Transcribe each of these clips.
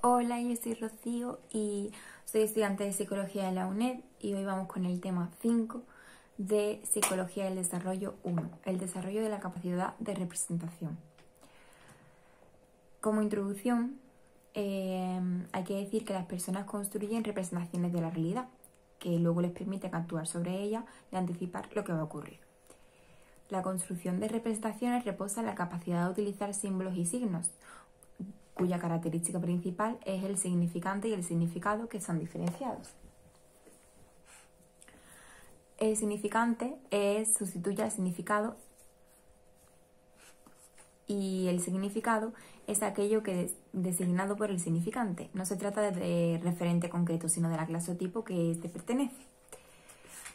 Hola, yo soy Rocío y soy estudiante de Psicología de la UNED y hoy vamos con el tema 5 de Psicología del Desarrollo 1, el desarrollo de la capacidad de representación. Como introducción, hay que decir que las personas construyen representaciones de la realidad, que luego les permiten actuar sobre ella y anticipar lo que va a ocurrir. La construcción de representaciones reposa en la capacidad de utilizar símbolos y signos, cuya característica principal es el significante y el significado, que son diferenciados. El significante sustituye al significado y el significado es aquello que es designado por el significante. No se trata de referente concreto, sino de la clase o tipo que éste pertenece.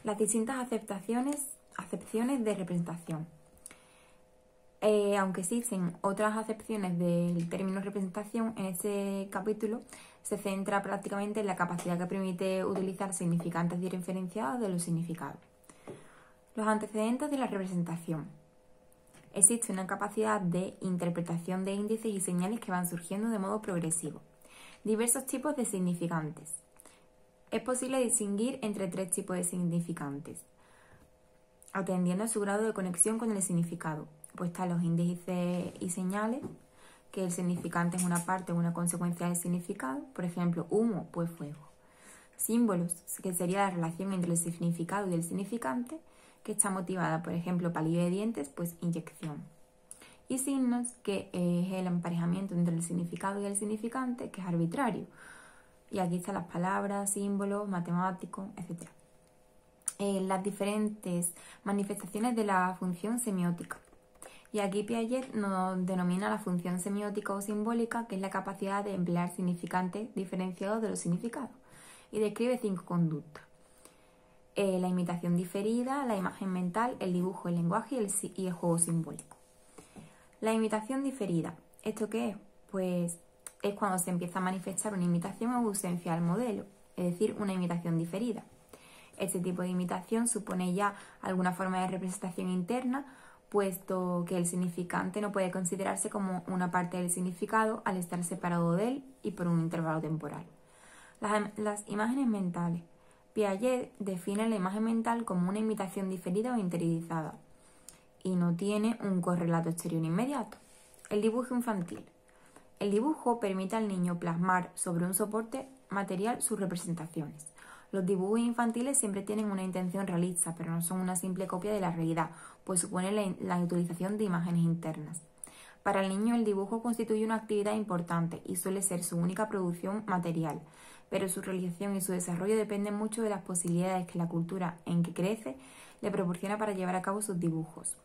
Las distintas acepciones de representación. Aunque existen otras acepciones del término representación, en este capítulo se centra prácticamente en la capacidad que permite utilizar significantes diferenciados de los significados. Los antecedentes de la representación. Existe una capacidad de interpretación de índices y señales que van surgiendo de modo progresivo. Diversos tipos de significantes. Es posible distinguir entre 3 tipos de significantes, atendiendo a su grado de conexión con el significado. Pues están los índices y señales, que el significante es una parte o una consecuencia del significado. Por ejemplo, humo, pues fuego. Símbolos, que sería la relación entre el significado y el significante, que está motivada, por ejemplo, palillo de dientes, pues inyección. Y signos, que es el emparejamiento entre el significado y el significante, que es arbitrario. Y aquí están las palabras, símbolos, matemáticos, etc. Las diferentes manifestaciones de la función semiótica. Y aquí Piaget nos denomina la función semiótica o simbólica, que es la capacidad de emplear significantes diferenciados de los significados, y describe 5 conductas. La imitación diferida, la imagen mental, el dibujo, el lenguaje y el juego simbólico. La imitación diferida, ¿esto qué es? Pues es cuando se empieza a manifestar una imitación o ausencia al modelo, es decir, una imitación diferida. Este tipo de imitación supone ya alguna forma de representación interna, puesto que el significante no puede considerarse como una parte del significado al estar separado de él y por un intervalo temporal. Las imágenes mentales. Piaget define la imagen mental como una imitación diferida o interiorizada y no tiene un correlato exterior inmediato. El dibujo infantil. El dibujo permite al niño plasmar sobre un soporte material sus representaciones. Los dibujos infantiles siempre tienen una intención realista, pero no son una simple copia de la realidad, pues supone la utilización de imágenes internas. Para el niño el dibujo constituye una actividad importante y suele ser su única producción material, pero su realización y su desarrollo dependen mucho de las posibilidades que la cultura en que crece le proporciona para llevar a cabo sus dibujos.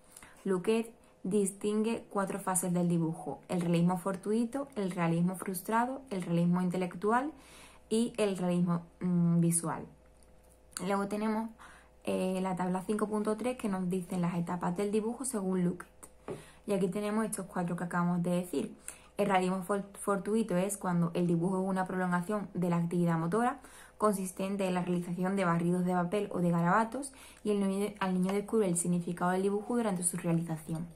Luquet distingue 4 fases del dibujo: el realismo fortuito, el realismo frustrado, el realismo intelectual y el realismo visual. Luego tenemos la tabla 5.3, que nos dice las etapas del dibujo según Luquet. Y aquí tenemos estos 4 que acabamos de decir. El realismo fortuito es cuando el dibujo es una prolongación de la actividad motora, consistente en la realización de barridos de papel o de garabatos, y el niño descubre el significado del dibujo durante su realización.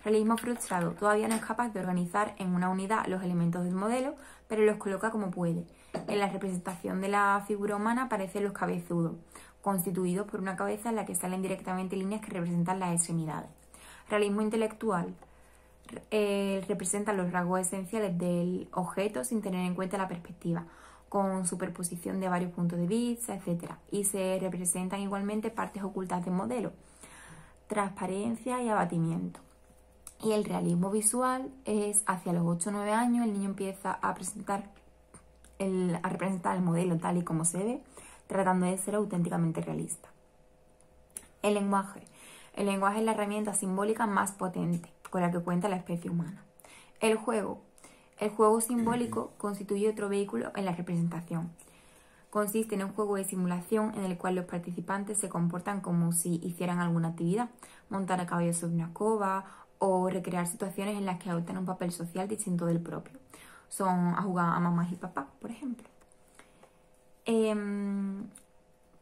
Realismo frustrado: todavía no es capaz de organizar en una unidad los elementos del modelo, pero los coloca como puede. En la representación de la figura humana aparecen los cabezudos, constituidos por una cabeza en la que salen directamente líneas que representan las extremidades. Realismo intelectual: representa los rasgos esenciales del objeto sin tener en cuenta la perspectiva, con superposición de varios puntos de vista, etc. Y se representan igualmente partes ocultas del modelo, transparencia y abatimiento. Y el realismo visual es hacia los 8 o 9 años, el niño empieza a representar el modelo tal y como se ve, tratando de ser auténticamente realista. El lenguaje. El lenguaje es la herramienta simbólica más potente con la que cuenta la especie humana. El juego. El juego simbólico constituye otro vehículo en la representación. Consiste en un juego de simulación en el cual los participantes se comportan como si hicieran alguna actividad: montar a caballo sobre una escoba o recrear situaciones en las que adoptan un papel social distinto del propio. Son a jugar a mamás y papás, por ejemplo.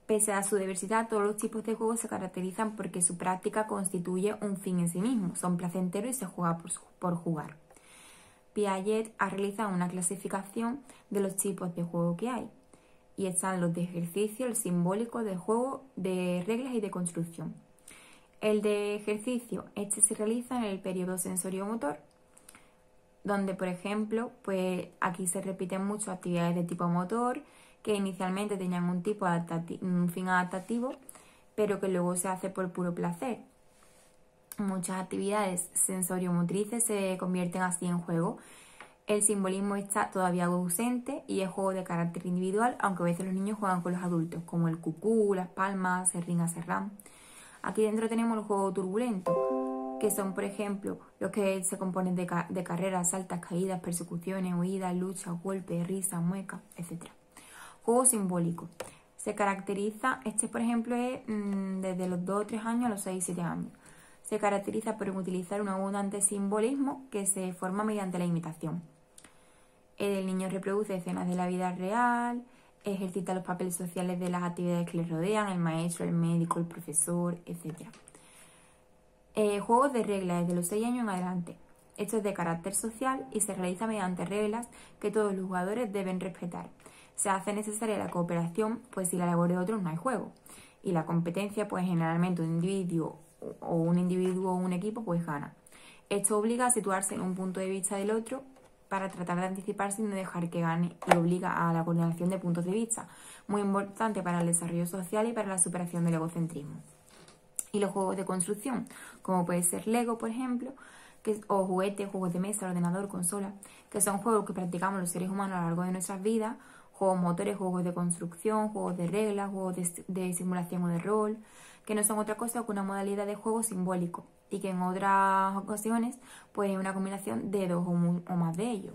Pese a su diversidad, todos los tipos de juegos se caracterizan porque su práctica constituye un fin en sí mismo. Son placenteros y se juega por jugar. Piaget ha realizado una clasificación de los tipos de juego que hay. Y están los de ejercicio, el simbólico, de juego, de reglas y de construcción. El de ejercicio, este se realiza en el periodo sensorio-motor, donde, por ejemplo, pues aquí se repiten mucho actividades de tipo motor, que inicialmente tenían un fin adaptativo, pero que luego se hace por puro placer. Muchas actividades sensorio-motrices se convierten así en juego. El simbolismo está todavía ausente y es juego de carácter individual, aunque a veces los niños juegan con los adultos, como el cucú, las palmas, serrín a serrán. Aquí dentro tenemos el juego turbulento, que son, por ejemplo, los que se componen de carreras, saltas, caídas, persecuciones, huidas, luchas, golpes, risas, muecas, etc. Juego simbólico. Se caracteriza, por ejemplo, es desde los 2 o 3 años a los 6 o 7 años. Se caracteriza por utilizar un abundante simbolismo que se forma mediante la imitación. El niño reproduce escenas de la vida real, ejercita los papeles sociales de las actividades que le rodean, el maestro, el médico, el profesor, etc. Juegos de reglas desde los 6 años en adelante. Esto es de carácter social y se realiza mediante reglas que todos los jugadores deben respetar. Se hace necesaria la cooperación, pues sin la labor de otros no hay juego. Y la competencia, pues generalmente un individuo o un equipo, pues gana. Esto obliga a situarse en un punto de vista del otro para tratar de anticiparse y no dejar que gane, y obliga a la coordinación de puntos de vista, muy importante para el desarrollo social y para la superación del egocentrismo. Y los juegos de construcción, como puede ser Lego, por ejemplo, o juguetes, juegos de mesa, ordenador, consola, que son juegos que practicamos los seres humanos a lo largo de nuestras vidas, juegos motores, juegos de construcción, juegos de reglas, juegos de simulación o de rol, que no son otra cosa que una modalidad de juego simbólico y que en otras ocasiones pues es una combinación de dos o más de ellos.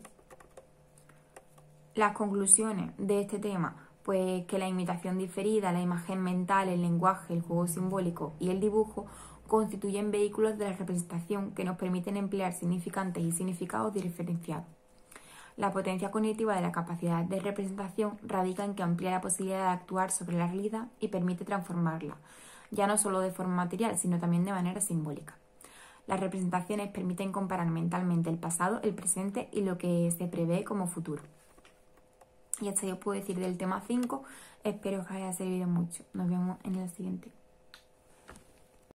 Las conclusiones de este tema, pues que la imitación diferida, la imagen mental, el lenguaje, el juego simbólico y el dibujo constituyen vehículos de la representación que nos permiten emplear significantes y significados diferenciados. La potencia cognitiva de la capacidad de representación radica en que amplía la posibilidad de actuar sobre la realidad y permite transformarla, ya no solo de forma material, sino también de manera simbólica. Las representaciones permiten comparar mentalmente el pasado, el presente y lo que se prevé como futuro. Y esto yo puedo decir del tema 5. Espero que os haya servido mucho. Nos vemos en el siguiente.